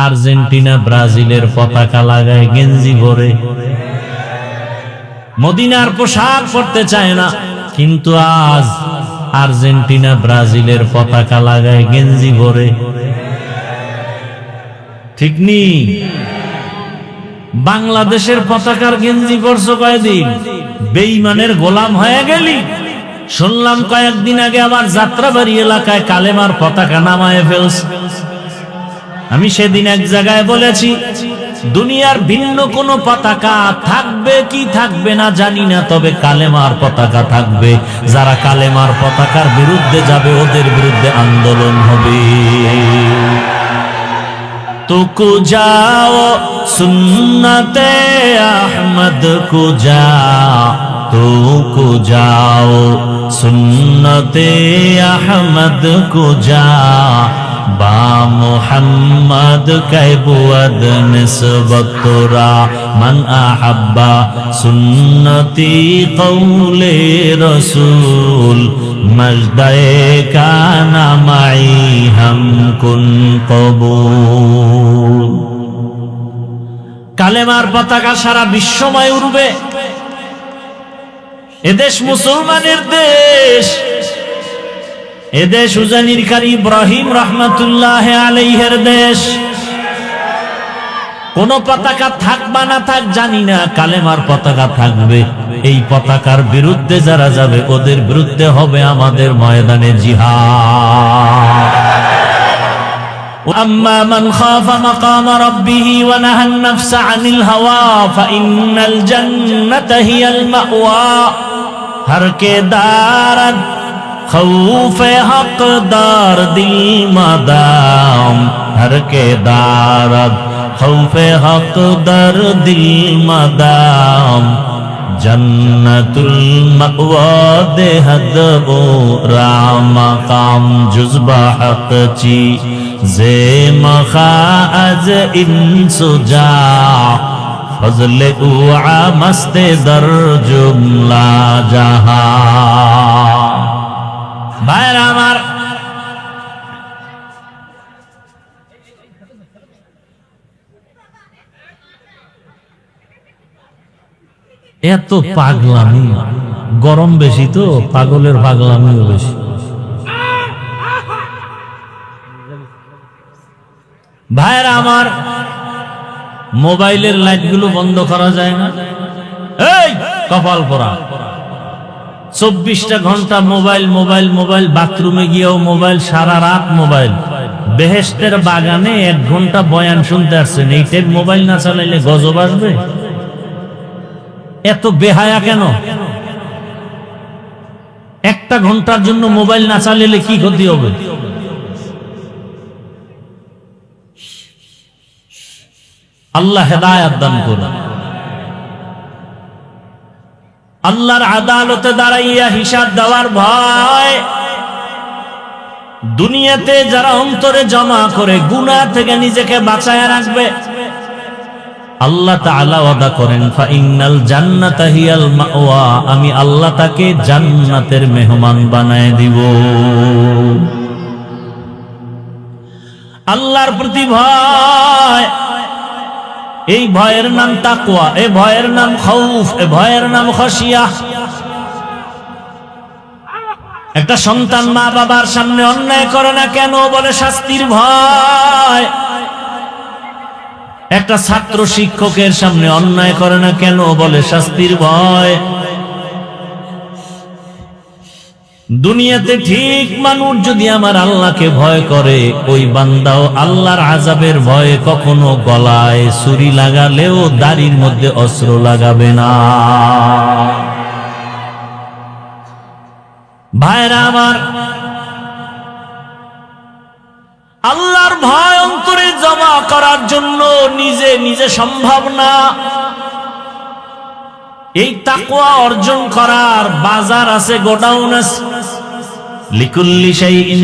Argentina ব্রাজিলের পতাকা লাগায় গেঞ্জি ভরে, মদিনার পোশাক পরতে চায় না, কিন্তু আজ আর্জেন্টিনা ব্রাজিলের পতাকা লাগায় গেঞ্জি ভরে। ঠিক নি? বাংলাদেশের পতাকার গেঞ্জি পরছো কয়দিন, বেঈমানের গোলাম হয়ে গেলি। শুনলাম কয়েকদিন আগে আবার যাত্রাবাড়ি এলাকায় কালেমার পতাকা নামায় ফেলছে। আমি সেদিন এক জায়গায় বলেছি, দুনিয়ার ভিন্ন কোন পতাকা থাকবে কি থাকবে না জানি না, তবে কালেমার পতাকা থাকবে। যারা কালেমার পতাকার বিরুদ্ধে যাবে ওদের বিরুদ্ধে আন্দোলন হবে। तुको जाओ सुन्नते अहमद को जा, तुको जाओ सुन्नते अहमद को जा, बा मुहम्मद कैबुअद निस्बत तोरा, मन अहब्बा सुन्नती कौले रसूल, मजदे काना माई हम कुन कबूल। কালেমার পতাকা সারা বিশ্বময় উড়বে। এদেশ মুসলমানের দেশ, এদেশ উজানির কারি ইব্রাহিম রহমাতুল্লাহ আলাইহির দেশ। কোন পতাকা থাক বা না থাক জানি না, কালেমার পতাকা থাকবে। এই পতাকার বিরুদ্ধে যারা যাবে ওদের বিরুদ্ধে হবে আমাদের ময়দানে জিহাদ। أما من خاف مقام ربه ونهى النفس عن الهوى فإن الجنة هي المأوى। हर के दारद खौफ हक दार दिल मदाम, हर के दारद खौफ हक दार दिल मदाम, जन्नतुल मअवा देहद ओ रामकाम, जुज़बा हक ची जे मखा अज इंसुजा, फजले उआ मस्ते दर जुमला जहा। भाईरा আমার, এত পাগলামি, গরম বেশি তো পাগলের পাগলামিও বেশি। ভাইরা আমার, মোবাইলের লাইটগুলো বন্ধ করা যায় না? এই কপাল পরা, 24টা ঘন্টা মোবাইল মোবাইল মোবাইল, বাথরুমে গিয়েও মোবাইল, সারা রাত মোবাইল। বেহেশতের বাগানে 1 ঘন্টা বয়ান শুনতে আসছেন, এই টাইপ মোবাইল না চালাইলে গজব আসবে? এত বেহায়া কেন? 1টা ঘন্টার জন্য মোবাইল না চালাইলে কি ক্ষতি হবে? আল্লাহ হেদায়েত দান করুন। আল্লাহর আদালতে দাঁড়াইয়া হিসাব দেওয়ার ভয় দুনিয়াতে যারা অন্তরে জমা করে গুনাহ থেকে নিজেকে বাঁচায় রাখবে, আল্লাহ তাআলা ওয়াদা করেন ফাইনাল জান্নাতা হিয়াল মাওয়া, আমি আল্লাহ তাকে জান্নাতের মেহমান বানায় দিব। আল্লাহর প্রতি ভয়, এই ভয়ের নাম তাকওয়া, এই ভয়ের নাম খাউফ, এই ভয়ের নাম খাশিয়া। একটা সন্তান মা বাবার সামনে অন্যায় করে না কেন? বলে শাস্তির ভয়। একটা ছাত্র শিক্ষকের সামনে অন্যায় করে না কেন? বলে শাস্তির ভয়। দুনিয়াতে ঠিক মানুষ যদি আমার আল্লাহকে ভয় করে, ওই বান্দাও আল্লাহর আযাবের ভয়ে কখনো গলায় ছুরি লাগালেও দাড়ির মধ্যে অস্ত্র লাগাবে না। ভাইরা আমার, আল্লাহর ভয় অন্তরে জমা করার জন্য নিজে নিজে সম্ভব না। এই তাকওয়া অর্জন করার বাজার আছে, গোডাউন আছে। লিকুল্লি শাইইন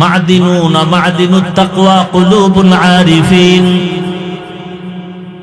মা'দিনুন, মা'দিনুত তাকওয়া কুলুবুল আরিফিন।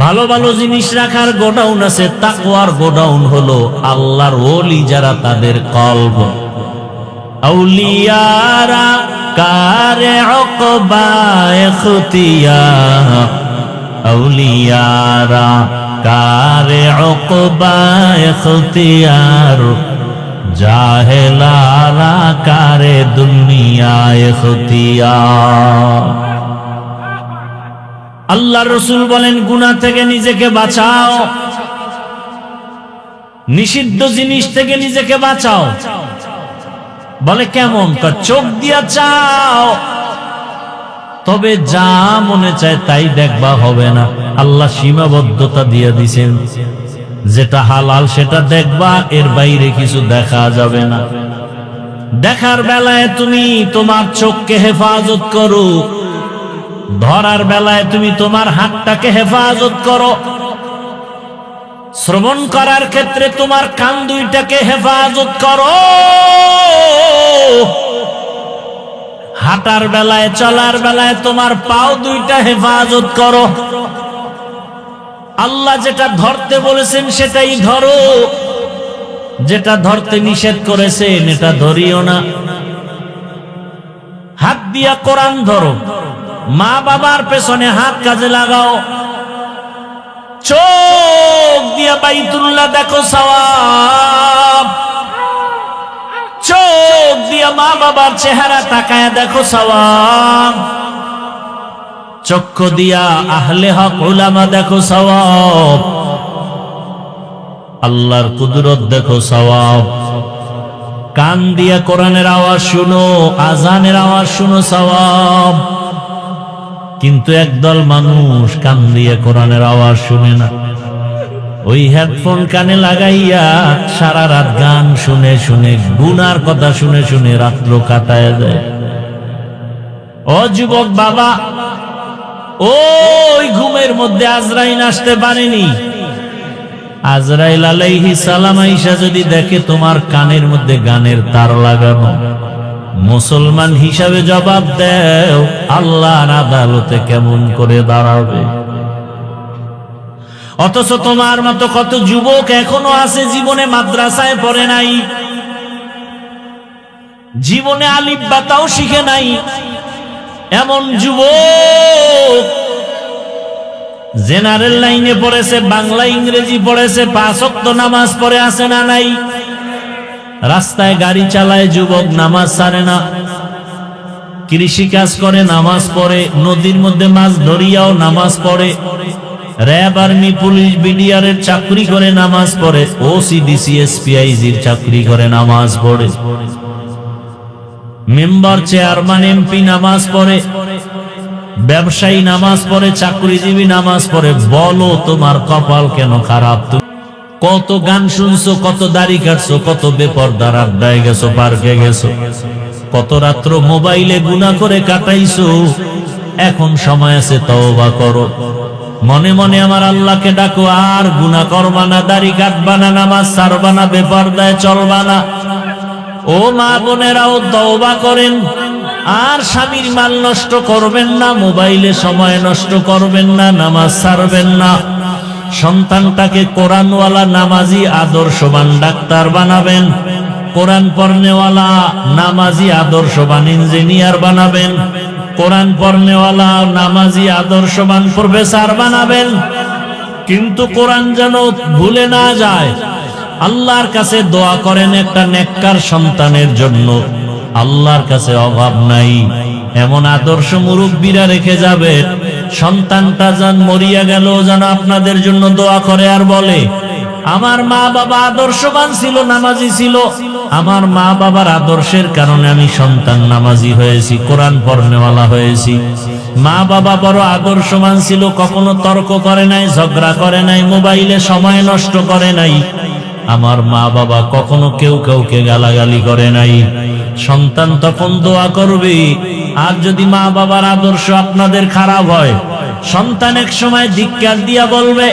ভালো ভালো জিনিস রাখার গোডাউন আছে, তাকওয়ার গোডাউন হলো আল্লাহর ওলি যারা, তাদের কলব। আউলিয়ারা কারে উকবা ইখতিয়ার, আউলিয়ারা কারে উকবা ইখতিয়ার, জাহেলারা কারে দুনিয়া ইখতিয়ার। আল্লাহর রাসূল বলেন গুনাহ থেকে নিজেকে বাঁচাও, নিষিদ্ধ জিনিস থেকে নিজেকে বাঁচাও। বলে কেমন? চোখ দিয়া চাও, তবে যা মনে চায় তাই দেখবা হবে না। আল্লাহ সীমাবদ্ধতা দিয়ে দিছেন, যেটা হালাল সেটা দেখবা, এর বাইরে কিছু দেখা যাবে না। দেখার বেলায় তুমি তোমার চোখকে হেফাজত করো, ধরার বেলায় তুমি তোমার হাতটাকে হেফাজত করো, শ্রবণ করার ক্ষেত্রে তোমার কান দুইটাকে হেফাজত করো, হাঁটার বেলায় চলার বেলায় তোমার পাও দুইটা হেফাজত করো। আল্লাহ যেটা ধরতে বলেছেন সেটাই ধরো, যেটা ধরতে নিষেধ করেছেন এটা ধরিও না। হাত দিয়া কোরআন ধরো, মা বাবার পেছনে হাত কাজে লাগাও, চোখ দিয়া বাইতুল্লাহ দেখো সওয়াব, চোখ দিয়া মা বাবার চেহারা তাকায়া দেখো সওয়াব, চক্ষু দিয়া আহলে হক উলামা দেখো সওয়াব, আল্লাহর কুদরত দেখো সওয়াব। কান দিয়া কোরআনের আওয়াজ শুনো, আজানের আওয়াজ শুনো সওয়াব। কিন্তু একদল মানুষ কান দিয়ে কোরআনের আওয়াজ শুনে না, ওই হেডফোন কানে লাগাইয়া সারা রাত গান শুনে শুনে, গুনার কথা শুনে শুনে রাত্র কাটায় যায়। ও যুবক বাবা, ওই ঘুমের মধ্যে আজরাইল আসতে পারেনি। আজরাইল আলাইহিস সালাম আইসা যদি দেখে তোমার কানের মধ্যে গানের তার লাগানো, মুসলমান হিসাবে জবাব দেও, আল্লাহর আদালতে কেমন করে দাঁড়াবে? অথচ তোমার মতো কত যুবক এখনো আছে জীবনে মাদ্রাসায় পড়ে নাই, জীবনে আলিফ বাতাও শিখে নাই। এমন যুবক জেনারেল লাইনে পড়েছে, বাংলা ইংরেজি পড়েছে, 5 ওয়াক্ত নামাজ পড়ে আছে না নাই? রাস্তায় গাড়ি চালায় যুবক, নামাজ ছাড়ে না। কৃষি কাজ করে, নামাজ পড়ে। নদীর মধ্যে মাছ ধরিয়াও নামাজ পড়ে। র্যাব, আর্মি, পুলিশ, বিডিআর এর চাকরি করে, নামাজ পড়ে। ওসিডিসি, এসপিআইজির চাকরি করে, নামাজ পড়ে। মেম্বার, চেয়ারম্যান, এমপি নামাজ পড়ে। ব্যবসায়ী নামাজ পড়ে, চাকরিজীবী নামাজ পড়ে। বলো তোমার কপাল কেন খারাপ? কত গান শুনছো, কত দাড়ি কাটছো, কত বেপরদার আড্ডায় গেছো, পার্কে গেছো, কত রাত্র মোবাইলে গুনাহ করে কাটাইছো। এখন সময় আছে, তওবা করো। মনে মনে আমার আল্লাহকে ডাকো, আর গুনাহ করবা না, দাড়ি কাটবা না, নামাজ ছাড়বা না, বেপরদায় চলবা না। ও মা বোনেরাও তওবা করেন, আর স্বামীর মাল নষ্ট করবেন না, মোবাইলে সময় নষ্ট করবেন না, নামাজ ছাড়বেন না। সন্তানটাকে কোরআনওয়ালা, নামাজি, আদর্শবান ডাক্তার বানাবেন। কোরআন পড়নেওয়ালা, নামাজি, আদর্শবান ইঞ্জিনিয়ার বানাবেন। কোরআন পড়নেওয়ালা, নামাজি, আদর্শবান প্রফেসর বানাবেন। কিন্তু কোরআন যেন ভুলে না যায়। আল্লাহর কাছে দোয়া করেন একটা নেককার সন্তানের জন্য, আল্লাহর কাছে অভাব নাই। এমন আদর্শ মুরব্বীরা রেখে যাবে, সন্তানটা যেন মরিয়া গেল যেন আপনাদের জন্য দোয়া করে আর বলে, আমার মা বাবা আদর্শবান ছিল, নামাজি ছিল, আমার মা বাবার আদর্শের কারণে আমি সন্তান নামাজি হয়েছি, কোরআন পড়নেওয়ালা হয়েছি। মা বাবা বড় আদর্শবান ছিল, কখনো তর্ক করে নাই, ঝগড়া করে নাই, মোবাইলে সময় নষ্ট করে নাই। আমার মা বাবা কখনো কেউ কাউকে গালাগালি করে নাই। সন্তান তখন দোয়া করবে। আর যদি মা বাবার আদর্শ আপনাদের খারাপ হয়, সন্তান এক সময় ধিক্কার দিয়া বলবে,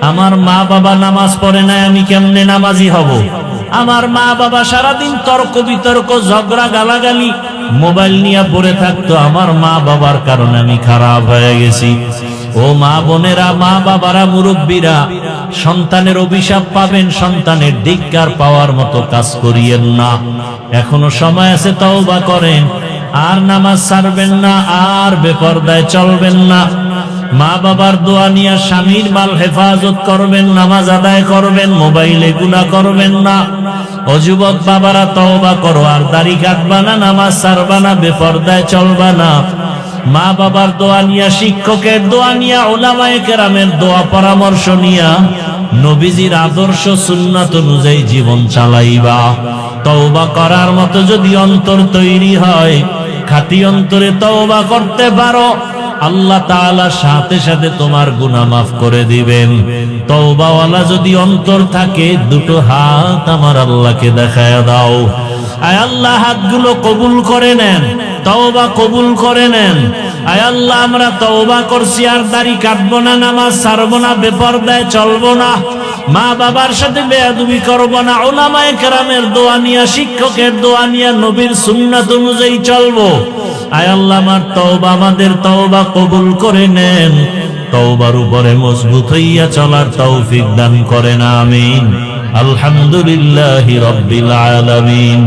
আমার মা বাবা নামাজ পড়ে নাই, আমি কেমনে নামাজি হব? আমার মা বাবা সারাদিন তর্ক বিতর্ক, ঝগড়া, গালাগালি, মোবাইল নিয়ে পড়ে থাকতো, আমার মা বাবার কারণে আমি খারাপ হয়ে গেছি। ও মা বোনেরা, মা বাবারা, মুরব্বীরা, সন্তানের অভিশাপ পাবেন, সন্তানের ধিক্কার পাওয়ার মতো কাজ করিয়েন না। এখনো সময় আছে, তওবা করেন। আর নামাজ ছাড়বেন না, আর বেপরদায় চলবেন না। মা বাবার দোয়া নিয়ে স্বামীর মাল হেফাজত করবেন, নামাজ আদায় করবেন, মোবাইলে গুনাহ করবেন না। ও যুবক বাবারা, তওবা করো, আর দাড়ি কাটবা না, নামাজ ছাড়বা না, বেপরদায় চলবা না। মা বাবার দোয়া নিয়া, শিক্ষকের দোয়া নিয়া, উলামায়ে কেরামের দোয়া পরামর্শ নিয়া নবীজির আদর্শ সুন্নাত অনুযায়ী জীবন চালাইবা। তওবা করার মতো যদি অন্তর তৈরি হয়, খাঁটি অন্তরে তওবা করতে পারো, আল্লাহ তাআলা সাথে সাথে তোমার গুনাহ মাফ করে দিবেন। তওবাওয়ালা যদি অন্তর থাকে, দুটো হাত আমার আল্লাহকে দেখায়া দাও। আয় আল্লাহ, হাতগুলো কবুল করে নেন, তওবা কবুল করে নেন। আয় আল্লাহ, আমরা তওবা করছি, আর দাড়ি কাটবো না, নামাজ ছাড়বো না, বেপরদায় চলবো না, মা বাবার সাথে বেয়াদবি করবো না, উলামায়ে কেরামের দোয়া নিয়া, শিক্ষকের দোয়া নিয়া, নবীর সুন্নাত অনুযায়ী চলবো। আয় আল্লাহ, আমার তওবা, আমাদের তওবা কবুল করে নেন। তওবার উপরে মজবুত হইয়া চলার তৌফিক দান করেন, আমিন। আলহামদুলিল্লাহি রাব্বিল আলামিন।